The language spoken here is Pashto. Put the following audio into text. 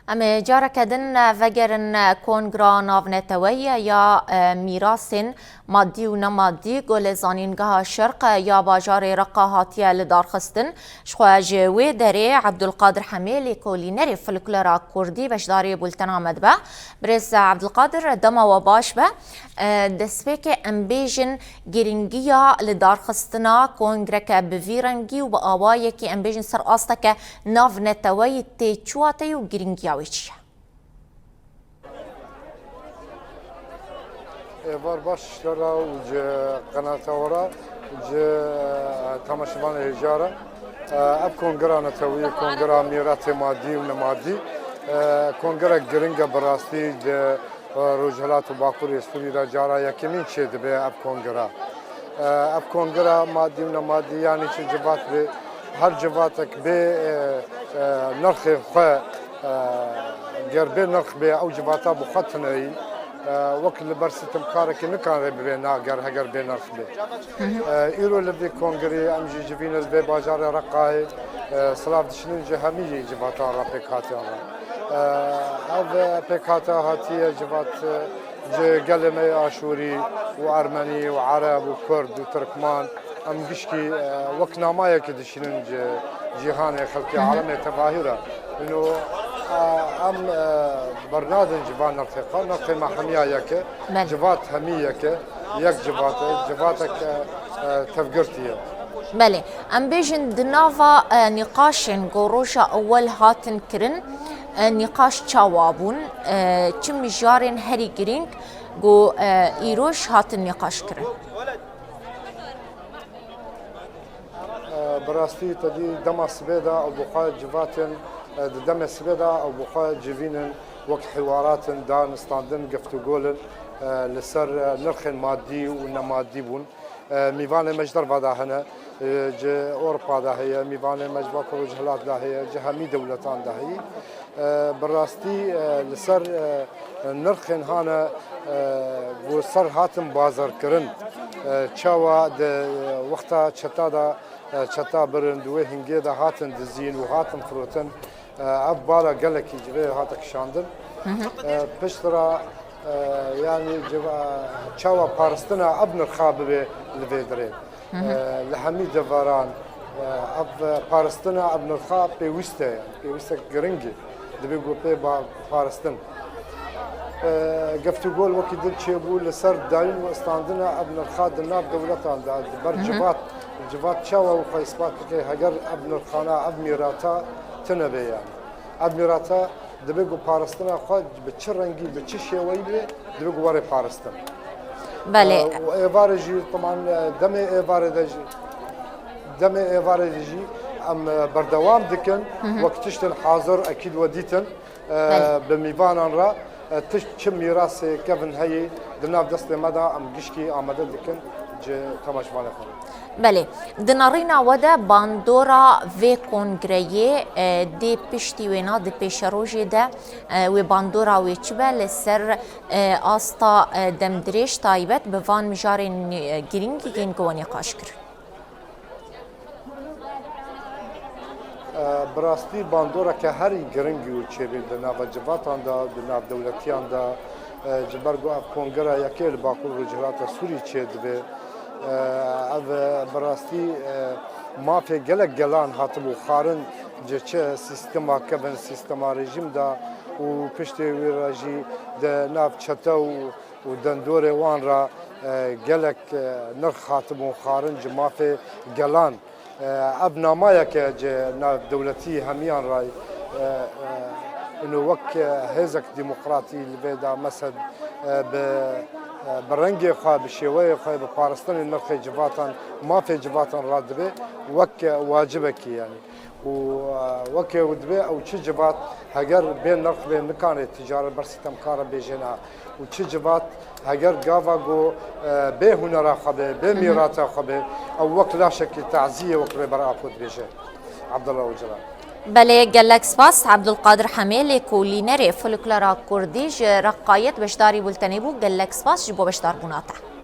ام جارك دن وگرن کنگرا ناونتوی یا میراثن مادی و نمادی گل زانینگاه شرق یا باجار رقاهاتی لدارخستن شخواج وی دره عبدالقادر حمیلی کولینری فلکلورا کردی بشداری بولتن آمد به برز عبدالقادر دم و باش به دسپیک امبیجن گرینگیا لدارخستنا کنگرک بویرنگی و با آوایی که امبیجن سر آستا که ناونتوی تیچواتی و گرینگیا ویچیه var başlara ucu kanatavara ucu tamaşavan hecara ab kongra natawi kongra mirat maddi ve maddi kongra gringa barasti de rojhalat bakur suri ra jara yakimin çed be ab kongra maddi ve maddi yani çi civat be her civatak be narx kha gerbe narx be او civata bu khatnai وقت لبرستم كارك نكان بينا غير هجر بين الخبي ايرو لبي كونغري امجي جبين البي بازار رقاي سلاف دشنين جهمي جبات رابيكاتا هذا بيكاتا هاتي جبات قلمي اشوري وارمني وعرب وكرد وتركمان ام قشكي وقنا ما يكدشنين جهان خلقي عالمي تظاهره انه ام برنادن جبان نرتقى نرتقى مع حميايك جبات حميك يك جباتك تفقرتي بله ام بيجن دنافا نقاش قروشا اول هاتن كرن نقاش تشاوابون چم جارن هري جرينج جو ايروش هاتن نقاش كرن براستي تدي دم سبيدا او بقايا جباتن دم سبيدا او بقايا جيفينن وقت حوارات دان ستاندن قفتو قولن لسر نرخ مادي ونمادي بون ميفان مجدر بعدا هنا ج اوروبا دا هي ميفان مجبا كروجهلات دا هي جهمي دولتان دا هي براستي لسر نرخ هانا وسر هاتم بازار كرن تشاوا وقتا چتا دا چتا برند و هنگی دا هاتن دزین و هاتن فروتن اب بالا گلکی جوی هاتک شاندن پشترا يعني چاوا پارستنا ابن الخاب لفيدري لحميد دفاران اب پارستنا ابن الخاب بيوستا گرنگي دبيگو بي پارستن قفتو قول وكي دل تشيبو لسر داين واستاندنا ابن الخاد الناب دولتان دا برجبات جبات شاوا وقيسبات كي هجر ابن الخانه اب ميراتا تنبي يعني اب ميراتا دبيگو پارستنا خود بچرنگي بچشي ويلي دبيگو وري پارستن بله وايفارجي طبعا دم ايفارجي ام بردوام دكن وقتشت الحاضر اكيد وديتن بميفان را تشم ميراث كيفن هي دناف دست مدى ام قشكي امده دكن تماش مالكم بله دنارينا ودا باندورا في كونغريه دي بشتي وينا دي بيشروجي دا و باندورا ويتشبه لسر استا دمدريش تايبت بفان مجارين جرينجي جنگواني قاشكر براستی باندورا که هری گرنگی و چیبی دناف جباتان دا دناف دولتیان دا جبرگو اف کنگرا یکیل باکور رجلات سوری چید به او براستی ما في جلك جلان هاتبو خارن جه سيستما كبن سيستما رژیم دا و پشت ویراجی د ناف چتو و دندور وان را جلك نرخ هاتبو خارن جما في جلان اب نامايا که ناف دولتي هميان راي انه وك هزك ديمقراطي البيدا مسد برنگی خواه بشیوه خواه بپارستن نرخ جواتان ما في جواتان رادبه وك واجبه کی يعني وك ودبه او چه جوات هگر بین نرخ بین مکان تجاره برسیتم کار بیجنا و چه جوات هگر گاوا گو به هنر خواه به میرات خواه او وك لا شك تعزیه وك برا خود بیجه عبدالله وجلال بله گلک سپاس عبدالقادر حمیلی کولینری فولکلورا کردی رقایت بشداری بولتنی بو گلک سپاس جبو بشدار بوناته